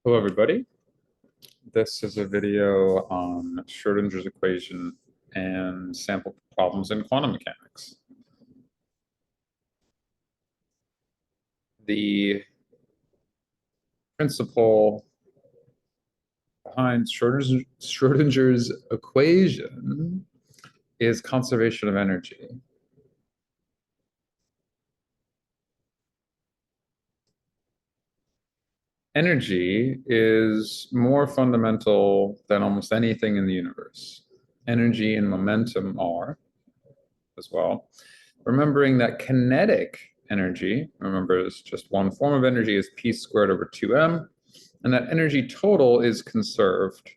Hello, everybody. This is a video on Schrodinger's equation and sample problems in quantum mechanics. The principle behind Schrodinger's equation is conservation of energy. Energy is more fundamental than almost anything in the universe. Energy and momentum are as well. Remembering that kinetic energy, remember, it's just one form of energy, is p squared over 2m, and that energy total is conserved.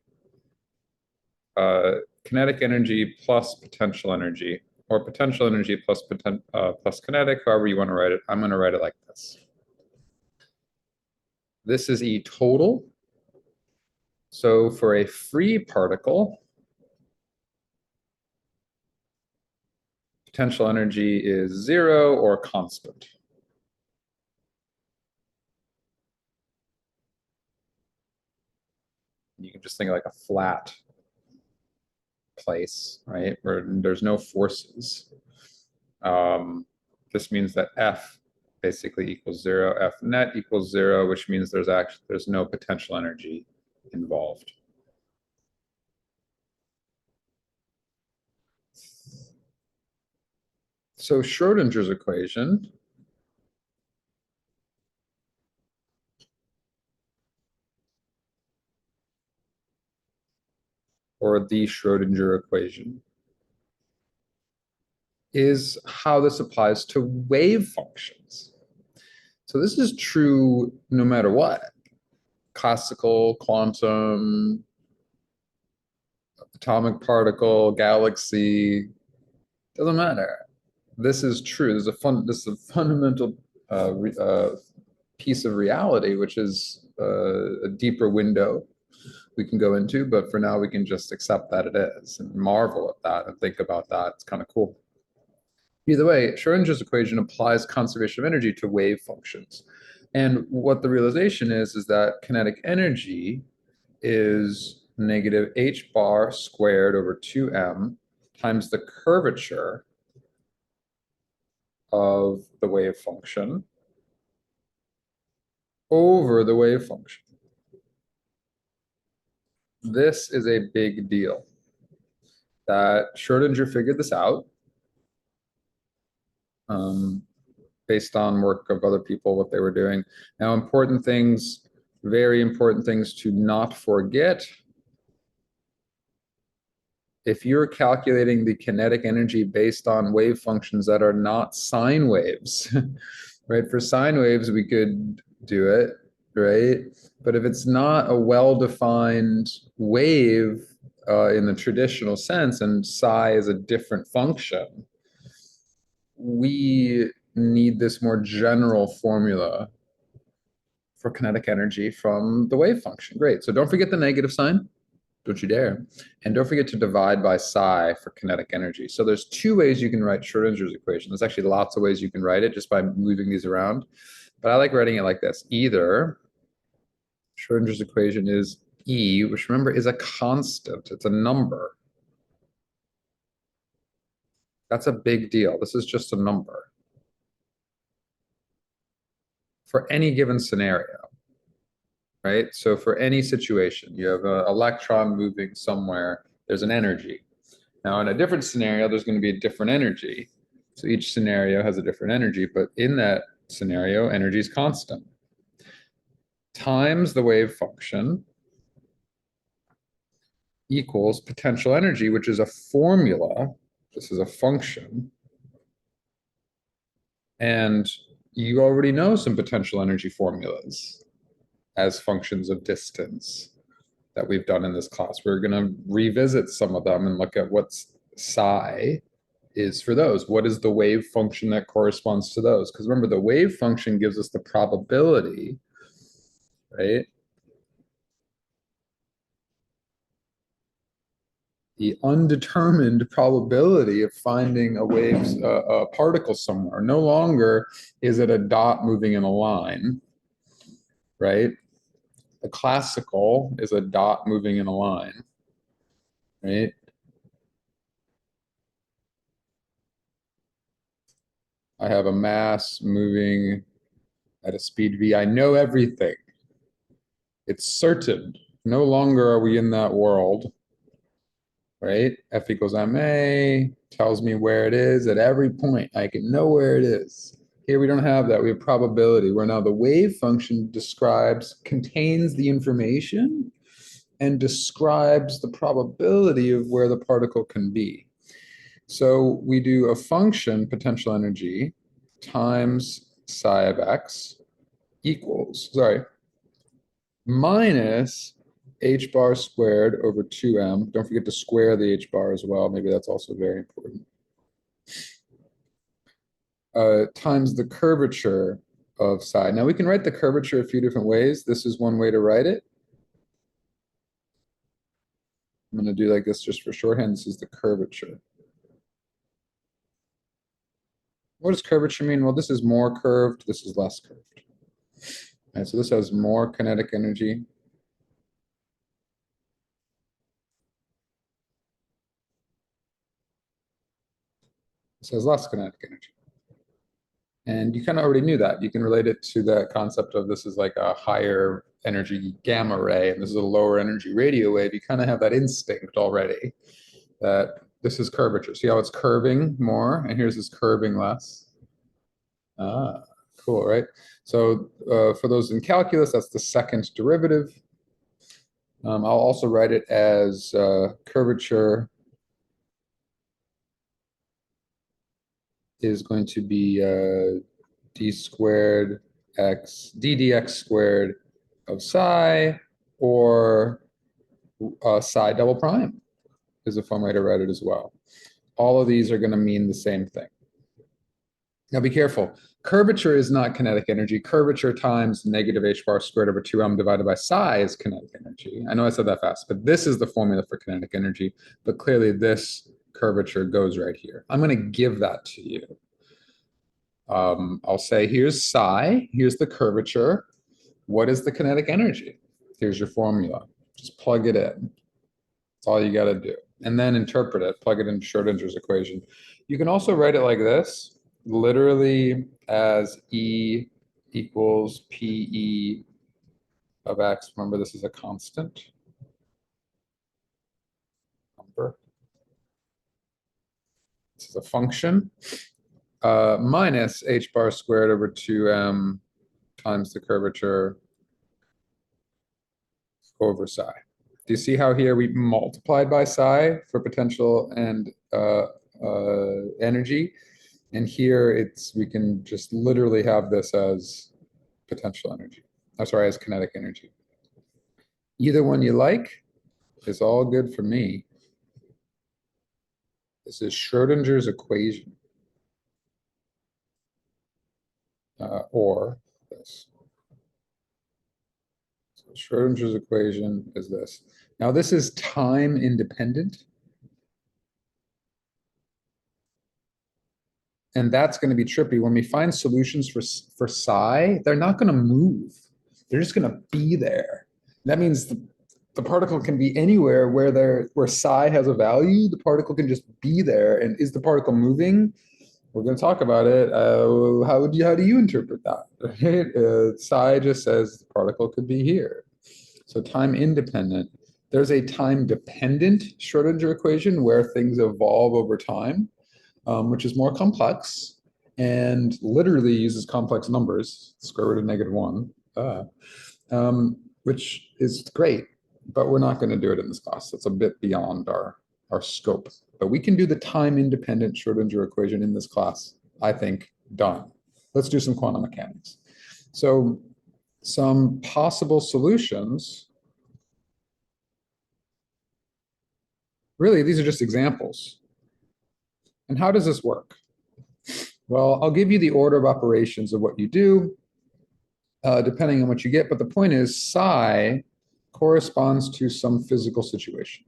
Kinetic energy plus potential energy, or potential energy plus kinetic, however you want to write it. I'm going to write it like this. This is E total. So for a free particle, potential energy is 0 or constant. You can just think of like a flat place, right, where there's no forces. This means that F basically equals 0, F net equals 0, which means there's no potential energy involved. So Schrodinger's equation or the Schrodinger equation is how this applies to wave functions. So this is true no matter what. Classical, quantum, atomic particle, galaxy, doesn't matter. This is true. This is a fundamental piece of reality, which is a deeper window we can go into, but for now we can just accept that it is and marvel at that and think about that. It's kind of cool. Either way, Schrodinger's equation applies conservation of energy to wave functions. And what the realization is that kinetic energy is negative h bar squared over 2m times the curvature of the wave function over the wave function. This is a big deal. That Schrodinger figured this out based on work of other people, what they were doing. Now, very important things to not forget. If you're calculating the kinetic energy based on wave functions that are not sine waves, right? For sine waves, we could do it, right? But if it's not a well-defined wave in the traditional sense, and psi is a different function, we need this more general formula for kinetic energy from the wave function. Great. So don't forget the negative sign. Don't you dare. And don't forget to divide by psi for kinetic energy. So there's two ways you can write Schrodinger's equation. There's actually lots of ways you can write it just by moving these around. But I like writing it like this. Either Schrodinger's equation is E, which remember is a constant. It's a number. That's a big deal. This is just a number for any given scenario, right? So for any situation, you have an electron moving somewhere, there's an energy. Now in a different scenario, there's going to be a different energy. So each scenario has a different energy, but in that scenario, energy is constant. Times the wave function equals potential energy, which is a formula. This is a function. And you already know some potential energy formulas as functions of distance that we've done in this class. We're going to revisit some of them and look at what psi is for those. What is the wave function that corresponds to those? Because remember, the wave function gives us the probability, right? The undetermined probability of finding a particle somewhere. No longer is it a dot moving in a line, right? The classical is a dot moving in a line, right? I have a mass moving at a speed v. I know everything. It's certain. No longer are we in that world, right? F equals ma tells me where it is at every point. I can know where it is. Here we don't have that. We have probability, where now the wave function contains the information and describes the probability of where the particle can be. So we do a function, potential energy, times psi of x equals, minus h bar squared over 2m. Don't forget to square the h bar as well. Maybe that's also very important. Times the curvature of psi. Now we can write the curvature a few different ways. This is one way to write it. I'm going to do like this just for shorthand. This is the curvature. What does curvature mean? Well, this is more curved. This is less curved. All right, so this has more kinetic energy. This has less kinetic energy. And you kind of already knew that. You can relate it to that concept of this is like a higher energy gamma ray, and this is a lower energy radio wave. You kind of have that instinct already that this is curvature. See how it's curving more, and here's this curving less. Ah, cool, right? So for those in calculus, that's the second derivative. I'll also write it as curvature is going to be d squared x, ddx squared of psi, or psi double prime is a fun way to write it as well. All of these are going to mean the same thing. Now be careful. Curvature is not kinetic energy. Curvature times negative h bar squared over 2m divided by psi is kinetic energy. I know I said that fast, but this is the formula for kinetic energy. But clearly this curvature goes right here. I'm going to give that to you. I'll say here's psi, here's the curvature. What is the kinetic energy? Here's your formula. Just plug it in. That's all you got to do. And then interpret it, plug it into Schrodinger's equation. You can also write it like this, literally as E equals PE of x. Remember, this is a constant number. This is a function. Minus h bar squared over 2m times the curvature over psi. Do you see how here we multiplied by psi for potential and energy? And here we can just literally have this as potential energy. I'm sorry, as kinetic energy. Either one you like is all good for me. This is Schrodinger's equation. Or this. So Schrodinger's equation is this. Now this is time independent. And that's going to be trippy. When we find solutions for psi, they're not going to move. They're just going to be there. That means the particle can be anywhere where psi has a value. The particle can just be there. And is the particle moving? We're going to talk about it. How do you interpret that? Right? Psi just says the particle could be here. So time independent. There's a time dependent Schrodinger equation where things evolve over time, which is more complex and literally uses complex numbers, square root of -1, which is great, but we're not going to do it in this class. That's a bit beyond our scope. But we can do the time-independent Schrodinger equation in this class, I think. Done. Let's do some quantum mechanics. So some possible solutions. Really, these are just examples. And how does this work? Well, I'll give you the order of operations of what you do, depending on what you get. But the point is, psi corresponds to some physical situation.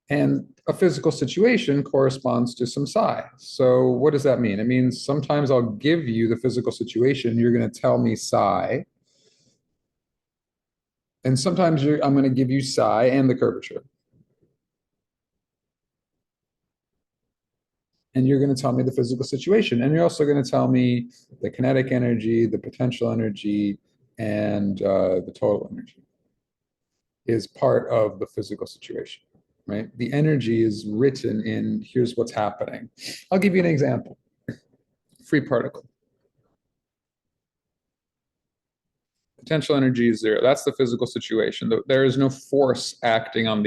And a physical situation corresponds to some psi. So what does that mean? It means sometimes I'll give you the physical situation. You're going to tell me psi. And sometimes I'm going to give you psi and the curvature. And you're going to tell me the physical situation. And you're also going to tell me the kinetic energy, the potential energy, and the total energy is part of the physical situation, right? The energy is written in here's what's happening. I'll give you an example. Free particle. Potential energy is zero. That's the physical situation. There is no force acting on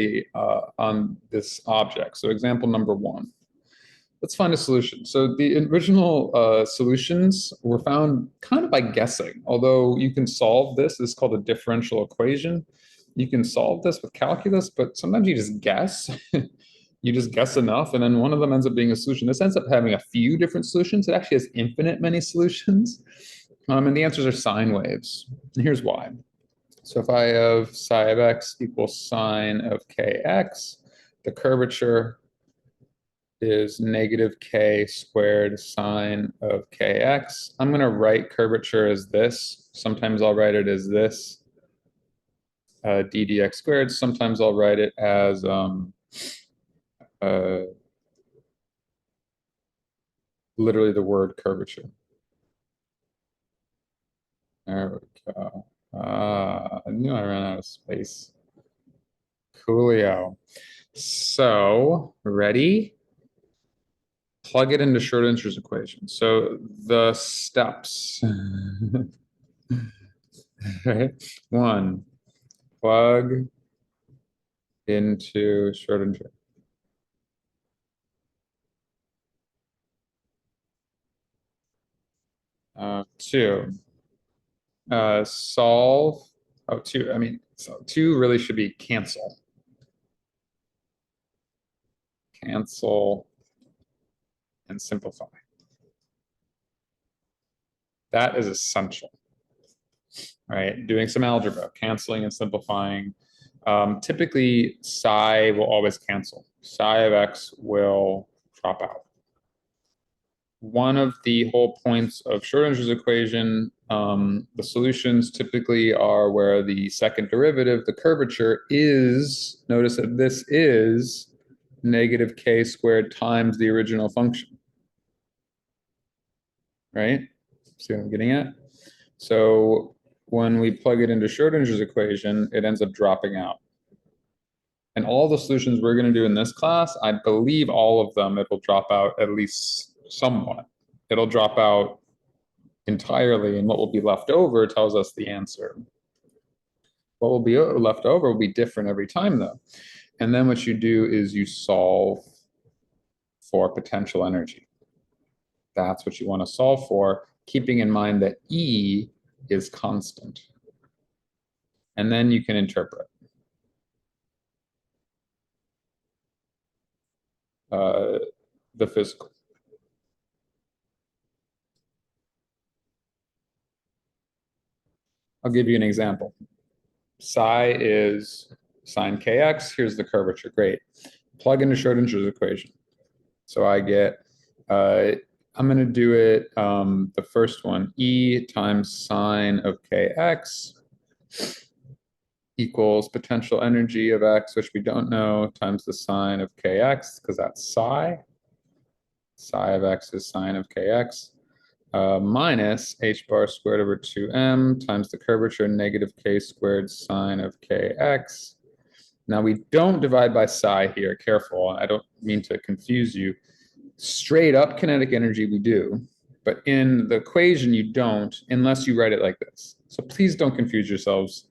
this object. So example number one. Let's find a solution. So the original solutions were found kind of by guessing, although you can solve this. This is called a differential equation. You can solve this with calculus, but sometimes you just guess. You just guess enough, and then one of them ends up being a solution. This ends up having a few different solutions. It actually has infinite many solutions. And the answers are sine waves. And here's why. So if I have psi of x equals sine of kx, the curvature is negative k squared sine of kx. I'm going to write curvature as this. Sometimes I'll write it as this, d dx squared. Sometimes I'll write it as literally the word curvature. There we go. I knew I ran out of space. Coolio. So, ready? Plug it into Schrodinger's equation. So the steps. Right? One, plug into Schrodinger. Two, solve. Oh, two. I mean, so two really should be cancel. Cancel and simplify. That is essential. All right, doing some algebra, canceling and simplifying. Typically, psi will always cancel. Psi of x will drop out. One of the whole points of Schrodinger's equation, the solutions typically are where the second derivative, the curvature, is, notice that this is negative k squared times the original function. Right? See what I'm getting at? So when we plug it into Schrodinger's equation, it ends up dropping out. And all the solutions we're going to do in this class, I believe all of them, it'll drop out at least somewhat. It'll drop out entirely, and what will be left over tells us the answer. What will be left over will be different every time, though. And then what you do is you solve for potential energy. That's what you want to solve for, keeping in mind that E is constant. And then you can interpret. The physical. I'll give you an example. Psi is sine kx. Here's the curvature. Great. Plug into Schrodinger's equation. So I get, I'm going to do it, the first one, E times sine of kx equals potential energy of x, which we don't know, times the sine of kx, because that's psi. Psi of x is sine of kx. Minus h bar squared over 2m times the curvature negative k squared sine of kx. Now we don't divide by psi here, careful, I don't mean to confuse you. Straight up kinetic energy we do, but in the equation you don't unless you write it like this. So please don't confuse yourselves.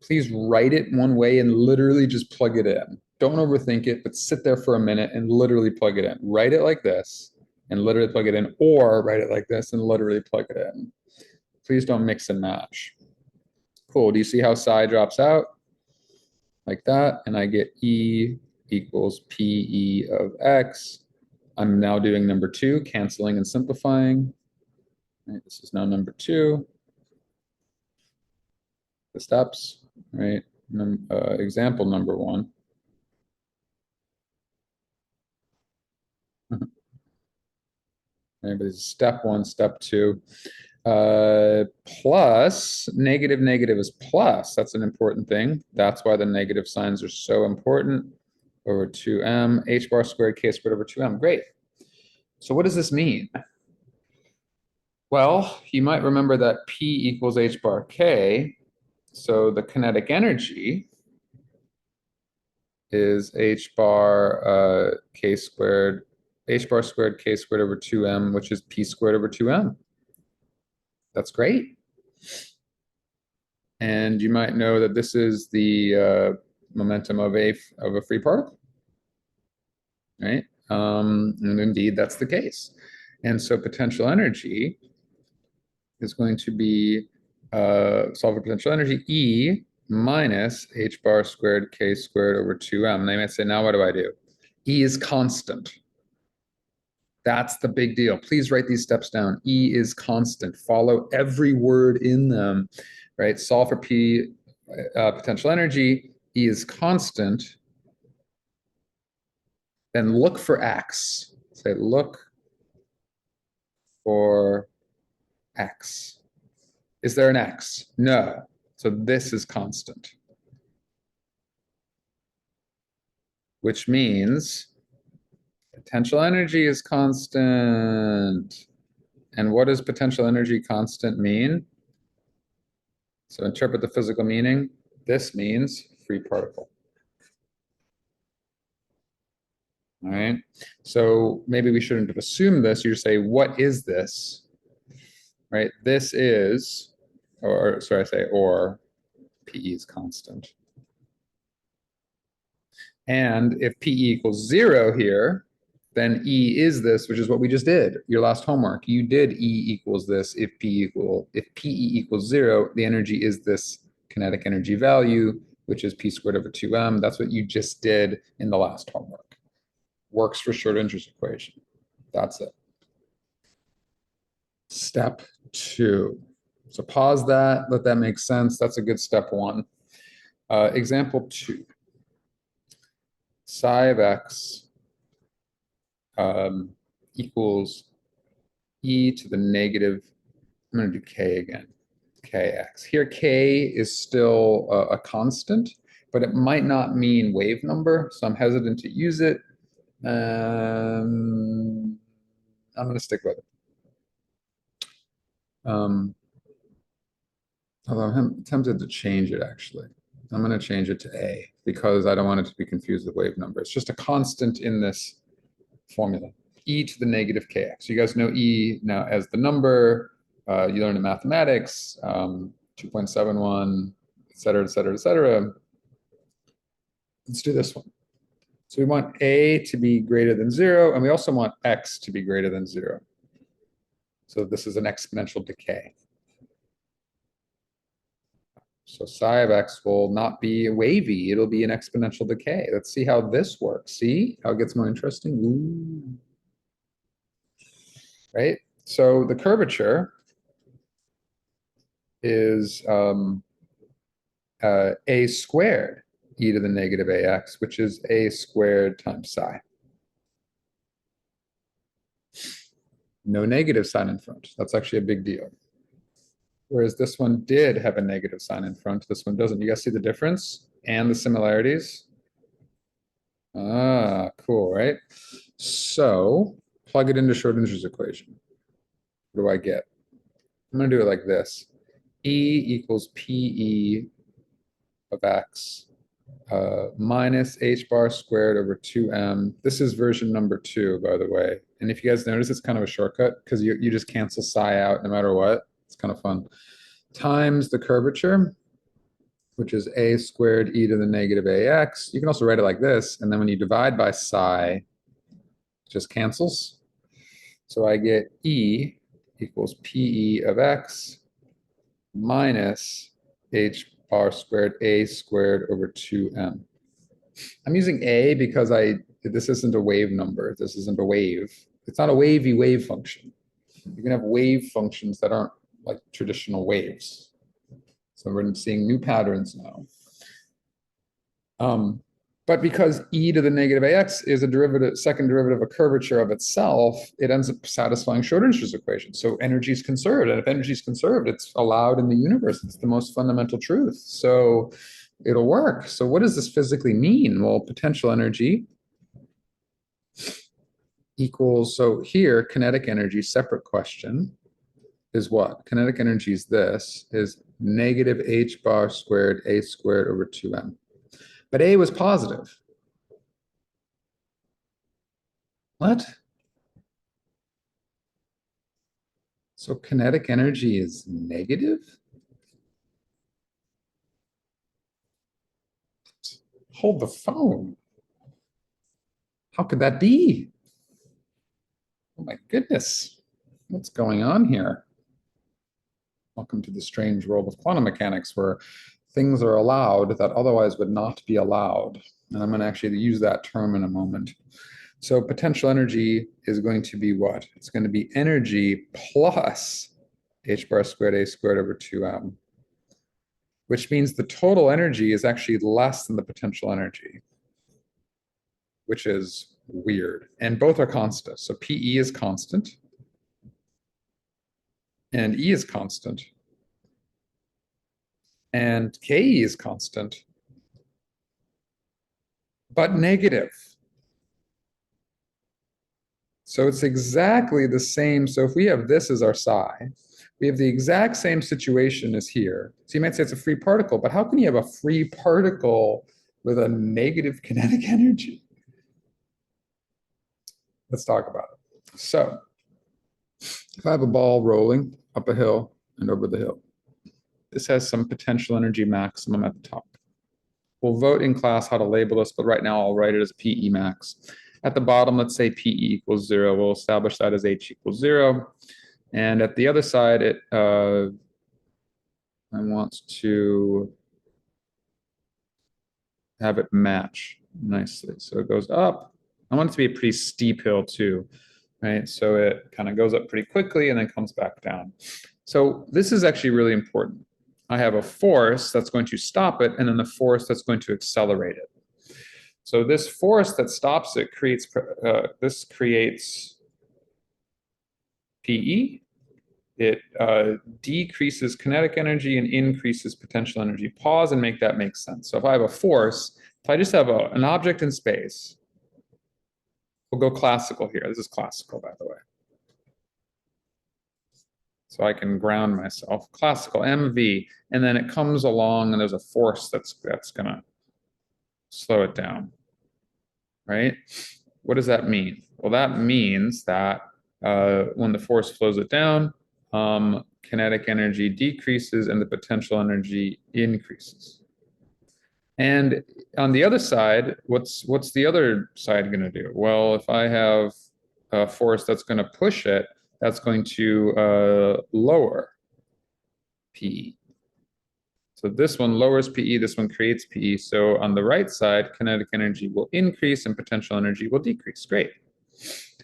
Please write it one way and literally just plug it in. Don't overthink it, but sit there for a minute and literally plug it in. Write it like this and literally plug it in, or write it like this and literally plug it in. Please don't mix and match. Cool, do you see how psi drops out? Like that, and I get E equals PE of X. I'm now doing number two, canceling and simplifying. Right, this is now number two. The steps, right? Example number one. Right, but this is step one, step two. Plus, negative, negative is plus. That's an important thing. That's why the negative signs are so important. Over 2m, h bar squared, k squared over 2m. Great. So what does this mean? Well, you might remember that P equals h bar k. So the kinetic energy is h bar k squared, h bar squared k squared over 2m, which is p squared over 2m. That's great. And you might know that this is the momentum of a free particle, right? And indeed, that's the case. And so potential energy is going to be solve for potential energy E minus h bar squared k squared over 2m. And they might say, now what do I do? E is constant. That's the big deal. Please write these steps down. E is constant. Follow every word in them, right? Solve for P potential energy. E is constant. Then look for X. Say, look for X. Is there an X? No. So this is constant. Which means potential energy is constant. And what does potential energy constant mean? So interpret the physical meaning. This means free particle. All right. So maybe we shouldn't have assumed this. You just say, what is this? Right? This is, or sorry, I say, or PE is constant. And if PE equals 0 here, then E is this, which is what we just did. Your last homework. You did E equals this if PE equals 0, the energy is this kinetic energy value, which is P squared over 2m. That's what you just did in the last homework. Works for Schrodinger's equation. That's it. Step 2. So pause that, let that make sense. That's a good step 1. Example 2. Psi of x equals e to the negative, I'm going to do k again, kx. Here k is still a constant, but it might not mean wave number, so I'm hesitant to use it. I'm going to stick with it. Although I'm tempted to change it, actually. I'm going to change it to a because I don't want it to be confused with wave number. It's just a constant in this formula, e to the negative kx. You guys know e now as the number. You learn in mathematics, 2.71, et cetera, et cetera, et cetera. Let's do this one. So we want a to be greater than 0, and we also want x to be greater than 0. So this is an exponential decay. So psi of x will not be wavy, it'll be an exponential decay. Let's see how this works. See how it gets more interesting? Ooh. Right? So the curvature is a squared e to the negative ax, which is a squared times psi. No negative sign in front. That's actually a big deal. Whereas this one did have a negative sign in front. This one doesn't. You guys see the difference and the similarities? Ah, cool, right? So plug it into Schrodinger's equation. What do I get? I'm going to do it like this. E equals PE of x minus h bar squared over 2m. This is version number 2, by the way. And if you guys notice, it's kind of a shortcut because you just cancel psi out no matter what. It's kind of fun. Times the curvature, which is a squared e to the negative ax. You can also write it like this. And then when you divide by psi, it just cancels. So I get e equals PE of x minus h bar squared a squared over 2m. I'm using a because this isn't a wave number. This isn't a wave. It's not a wavy wave function. You can have wave functions that aren't like traditional waves. So we're seeing new patterns now. But because e to the negative ax is a derivative, second derivative of curvature of itself, it ends up satisfying Schrodinger's equation. So energy is conserved. And if energy is conserved, it's allowed in the universe. It's the most fundamental truth. So it'll work. So what does this physically mean? Well, potential energy equals, so here, kinetic energy, separate question, is what? Kinetic energy is this, is negative h bar squared a squared over 2m. But a was positive. What? So kinetic energy is negative? Hold the phone. How could that be? Oh my goodness. What's going on here? Welcome to the strange world of quantum mechanics where things are allowed that otherwise would not be allowed. And I'm going to actually use that term in a moment. So potential energy is going to be what? It's going to be energy plus h bar squared a squared over 2m, which means the total energy is actually less than the potential energy, which is weird. And both are constant. So PE is constant and E is constant. And KE is constant, but negative. So it's exactly the same. So if we have this as our psi, we have the exact same situation as here. So you might say it's a free particle, but how can you have a free particle with a negative kinetic energy? Let's talk about it. So if I have a ball rolling up a hill and over the hill, this has some potential energy maximum at the top. We'll vote in class how to label this, but right now I'll write it as PE max. At the bottom, let's say PE equals 0. We'll establish that as H equals 0. And at the other side, I want to have it match nicely. So it goes up. I want it to be a pretty steep hill too, right? So it kind of goes up pretty quickly and then comes back down. So this is actually really important. I have a force that's going to stop it and then the force that's going to accelerate it. So this force that stops it creates, this creates PE. It decreases kinetic energy and increases potential energy. Pause and make that make sense. So if I have a force, if I just have an object in space, we'll go classical here. This is classical, by the way. So I can ground myself. Classical, MV. And then it comes along and there's a force that's going to slow it down. Right? What does that mean? Well, that means that when the force slows it down, kinetic energy decreases and the potential energy increases. And on the other side, what's the other side going to do? Well, if I have a force that's going to push it, that's going to lower PE. So this one lowers PE, this one creates PE. So on the right side, kinetic energy will increase and potential energy will decrease. Great.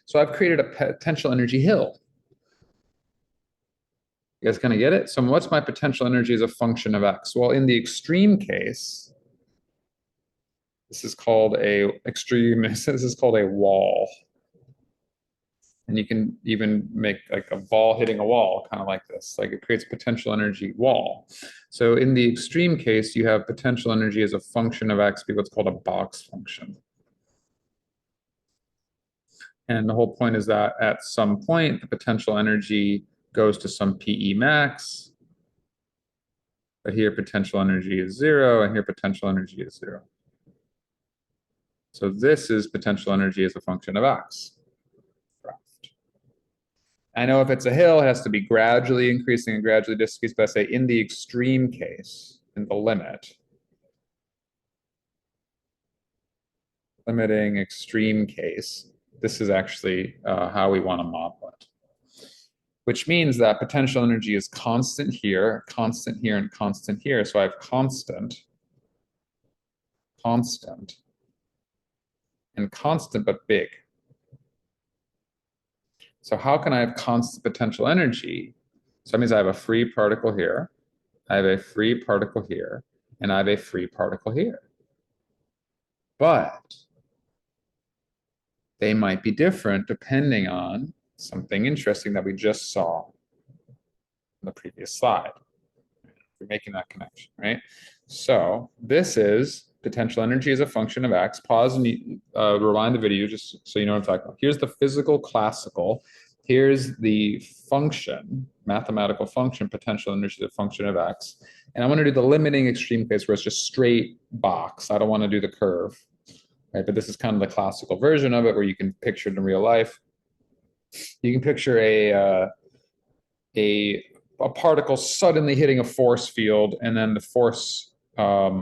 So I've created a potential energy hill. You guys kind of get it? So what's my potential energy as a function of x? Well, in the extreme case, this is called this is called a wall. And you can even make like a ball hitting a wall, kind of like this. Like it creates potential energy wall. So in the extreme case, you have potential energy as a function of x be what's called a box function. And the whole point is that at some point, the potential energy goes to some PE max. But here potential energy is 0, and here potential energy is 0. So this is potential energy as a function of x. I know if it's a hill, it has to be gradually increasing and gradually decreasing, but I say in the extreme case, in the limit, limiting extreme case, this is actually how we want to model it. Which means that potential energy is constant here, and constant here. So I have constant, and constant but big. So how can I have constant potential energy? So that means I have a free particle here, I have a free particle here, and I have a free particle here. but they might be different depending on something interesting that we just saw in the previous slide. We're making that connection, right? So this is potential energy as a function of x. Pause and rewind the video just so you know what I'm talking about. Here's the physical classical. Here's the function, mathematical function, potential energy as a function of x. And I want to do the limiting extreme case where it's just straight box. I don't want to do the curve, right? But this is kind of the classical version of it where you can picture it in real life. You can picture a particle suddenly hitting a force field, and then the force uh,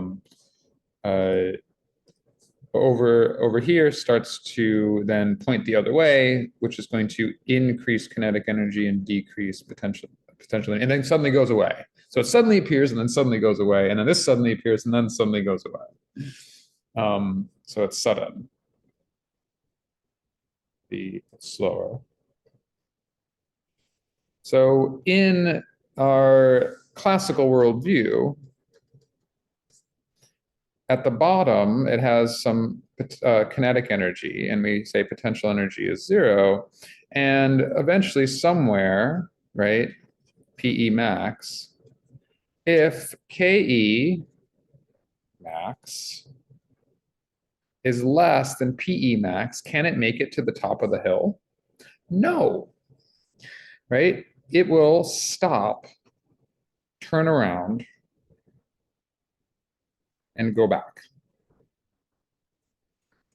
over here starts to then point the other way, which is going to increase kinetic energy and decrease potentially, and then suddenly goes away. So it suddenly appears and then suddenly goes away, and then this suddenly appears and then suddenly goes away. So it's sudden. Be slower. So in our classical worldview, at the bottom, it has some kinetic energy, and we say potential energy is zero. And eventually, somewhere, right, PE max, if KE max is less than PE max, can it make it to the top of the hill? No, right? It will stop, turn around, and go back.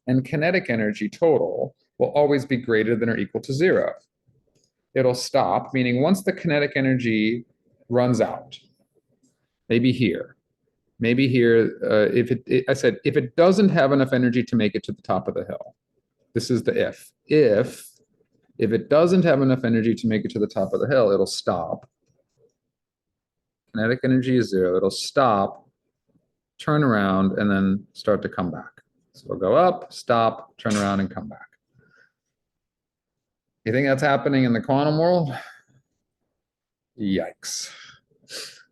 And kinetic energy total will always be greater than or equal to zero. It'll stop, meaning once the kinetic energy runs out, maybe here, I said, if it doesn't have enough energy to make it to the top of the hill, this is the if. If it doesn't have enough energy to make it to the top of the hill, it'll stop. Kinetic energy is zero. It'll stop, turn around, and then start to come back. So it'll go up, stop, turn around, and come back. You think that's happening in the quantum world? Yikes.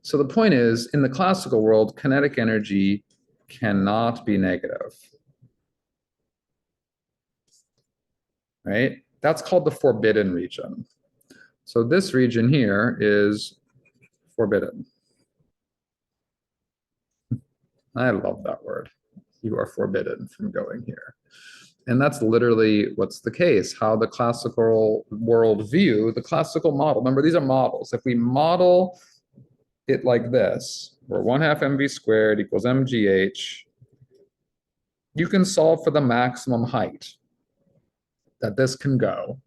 So the point is, in the classical world, kinetic energy cannot be negative, right? That's called the forbidden region. So this region here is forbidden. I love that word. You are forbidden from going here. And that's literally what's the case, how the classical world view, the classical model. Remember, these are models. If we model it like this, where 1/2 mv squared equals mgh, you can solve for the maximum height that this can go.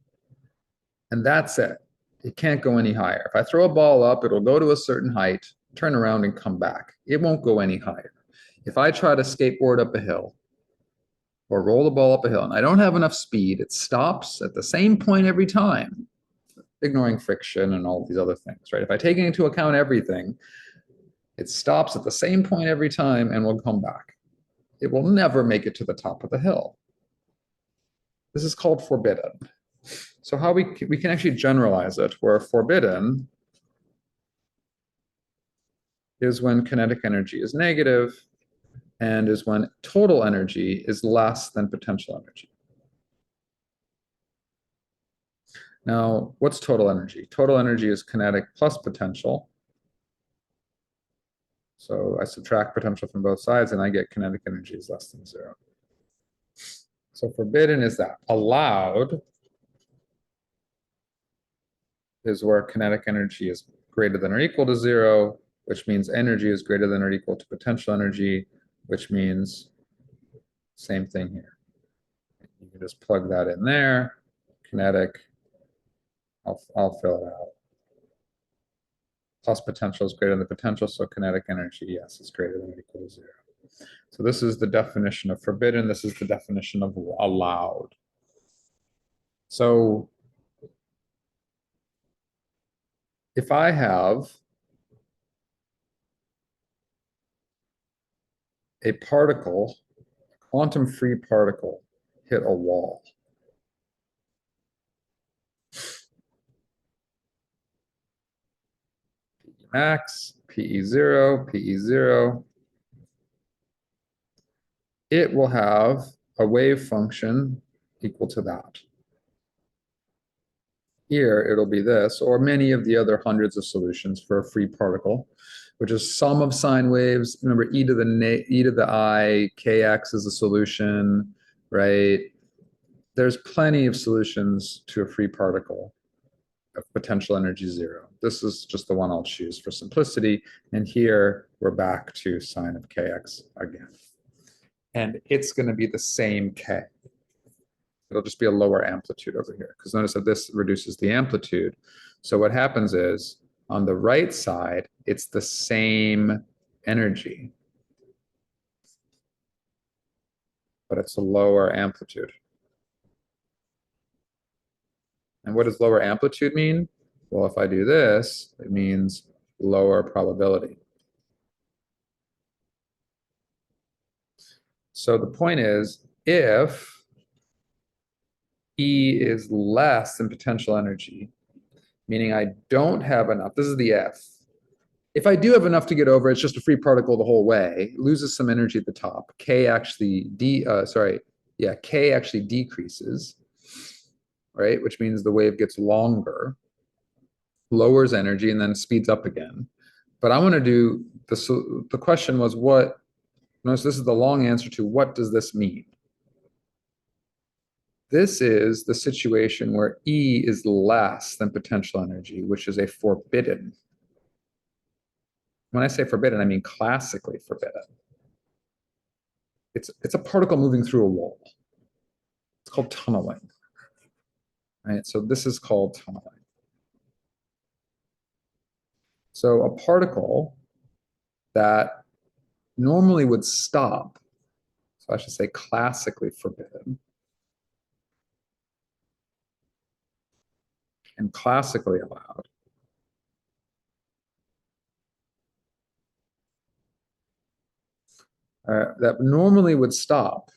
And that's it. It can't go any higher. If I throw a ball up, it'll go to a certain height, turn around and come back. It won't go any higher. If I try to skateboard up a hill or roll the ball up a hill and I don't have enough speed, it stops at the same point every time, ignoring friction and all these other things, right? If I take into account everything, it stops at the same point every time and will come back. It will never make it to the top of the hill. This is called forbidden. So how we can actually generalize it, where forbidden is when kinetic energy is negative and is when total energy is less than potential energy. Now, what's total energy? Total energy is kinetic plus potential. So I subtract potential from both sides and I get kinetic energy is less than zero. So forbidden is that. Allowed is where kinetic energy is greater than or equal to zero, which means energy is greater than or equal to potential energy, which means same thing here. You can just plug that in there. Kinetic, I'll fill it out. Plus potential is greater than potential, so kinetic energy, yes, is greater than or equal to zero. So this is the definition of forbidden. This is the definition of allowed. So if I have a particle, a quantum-free particle, hit a wall, max, PE0, PE0, it will have a wave function equal to that. Here, it'll be this, or many of the other hundreds of solutions for a free particle, which is sum of sine waves. Remember, e to the I, kx is a solution, right? There's plenty of solutions to a free particle of potential energy zero. This is just the one I'll choose for simplicity. And here, we're back to sine of kx again. And it's going to be the same k. It'll just be a lower amplitude over here, because notice that this reduces the amplitude. So what happens is, on the right side, it's the same energy, but it's a lower amplitude. And what does lower amplitude mean? Well, if I do this, it means lower probability. So the point is, if E is less than potential energy, meaning I don't have enough, this is the F. If I do have enough to get over, it's just a free particle the whole way, it loses some energy at the top. K actually decreases, right? Which means the wave gets longer, lowers energy, and then speeds up again. But I want to do the question was what, notice this is the long answer to what does this mean? This is the situation where E is less than potential energy, which is a forbidden. When I say forbidden, I mean classically forbidden. It's a particle moving through a wall. It's called tunneling. Right? So this is called tunneling. So a particle that normally would stop, so I should say classically forbidden, and classically allowed, that normally would stop,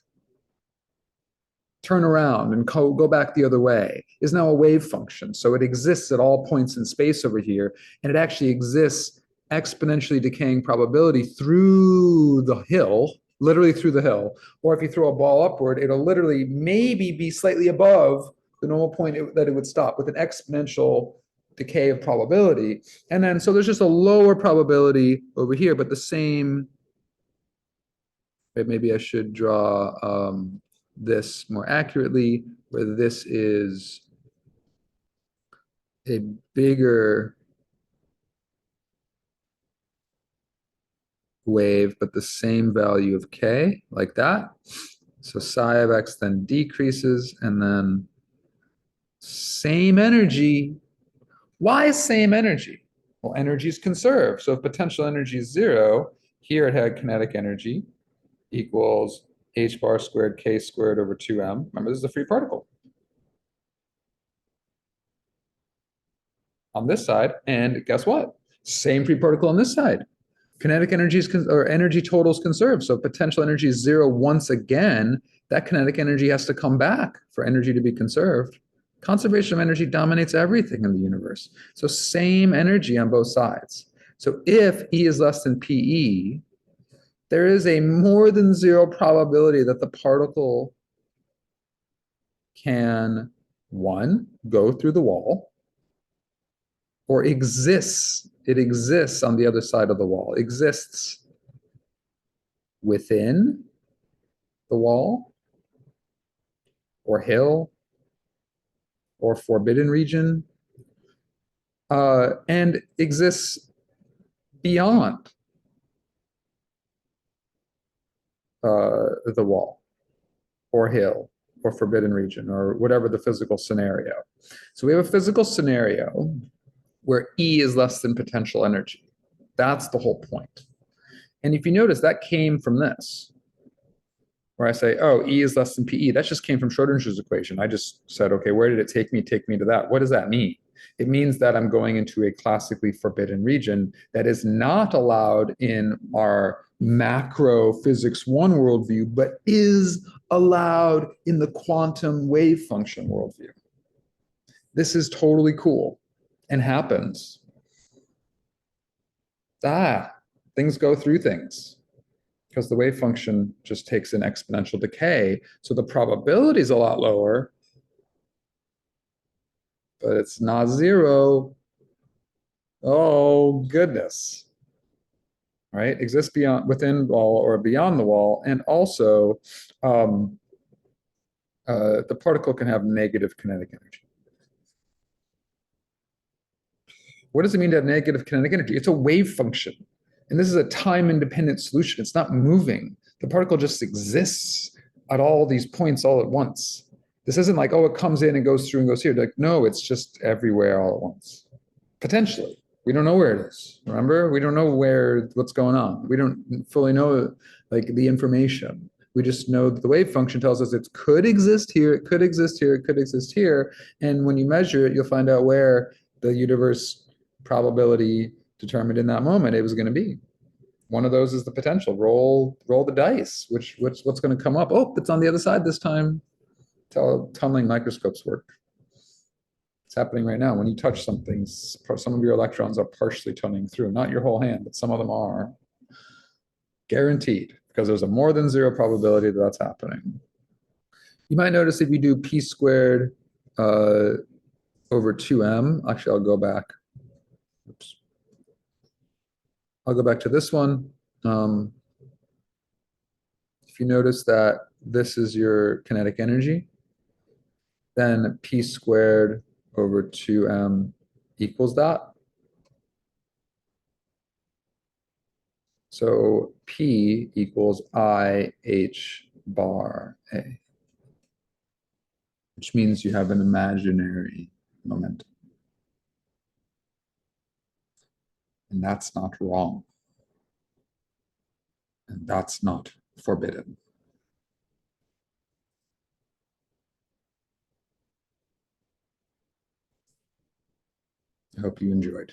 turn around and go back the other way, is now a wave function. So it exists at all points in space over here, and it actually exists exponentially decaying probability through the hill, literally through the hill. Or if you throw a ball upward, it'll literally maybe be slightly above the normal point that it would stop with an exponential decay of probability. And then, so there's just a lower probability over here, but the same, maybe I should draw this more accurately, where this is a bigger wave, but the same value of k, like that. So psi of x then decreases, and then same energy. Why same energy? Well, energy is conserved. So if potential energy is zero, here it had kinetic energy equals h bar squared k squared over 2m. Remember, this is a free particle on this side. And guess what? Same free particle on this side. Kinetic energy is or energy total is conserved. So if potential energy is zero once again, that kinetic energy has to come back for energy to be conserved. Conservation of energy dominates everything in the universe. So same energy on both sides. So if E is less than PE, there is a more than zero probability that the particle can, one, go through the wall, or exists. It exists on the other side of the wall, exists within the wall, or hill, or forbidden region, and exists beyond the wall, or hill, or forbidden region, or whatever the physical scenario. So we have a physical scenario where E is less than potential energy. That's the whole point. And if you notice, that came from this, where I say, oh, E is less than PE. That just came from Schrodinger's equation. I just said, okay, where did it take me? Take me to that. What does that mean? It means that I'm going into a classically forbidden region that is not allowed in our macro physics one worldview, but is allowed in the quantum wave function worldview. This is totally cool and happens. Things go through things. because the wave function just takes an exponential decay. So the probability is a lot lower, but it's not zero. Oh, goodness. Right? Exists beyond, within wall or beyond the wall. And also, um, the particle can have negative kinetic energy. What does it mean to have negative kinetic energy? It's a wave function. And this is a time-independent solution. It's not moving. The particle just exists at all these points all at once. This isn't like, oh, it comes in and goes through and goes here. Like, no, it's just everywhere all at once. Potentially. We don't know where it is. Remember? We don't know what's going on. We don't fully know like the information. We just know that the wave function tells us it could exist here, it could exist here, it could exist here. And when you measure it, you'll find out where the universe probability determined in that moment it was going to be. One of those is the potential. Roll the dice. What's going to come up? Oh, it's on the other side this time. That's how tunneling microscopes work. It's happening right now. When you touch something, some of your electrons are partially tunneling through. Not your whole hand, but some of them are. Guaranteed, because there's a more than zero probability that that's happening. You might notice if you do p squared over 2m, actually, I'll go back. Oops. I'll go back to this one. If you notice that this is your kinetic energy, then p squared over 2m equals that. So P equals IH bar A, which means you have an imaginary momentum. And that's not wrong. And that's not forbidden. I hope you enjoyed.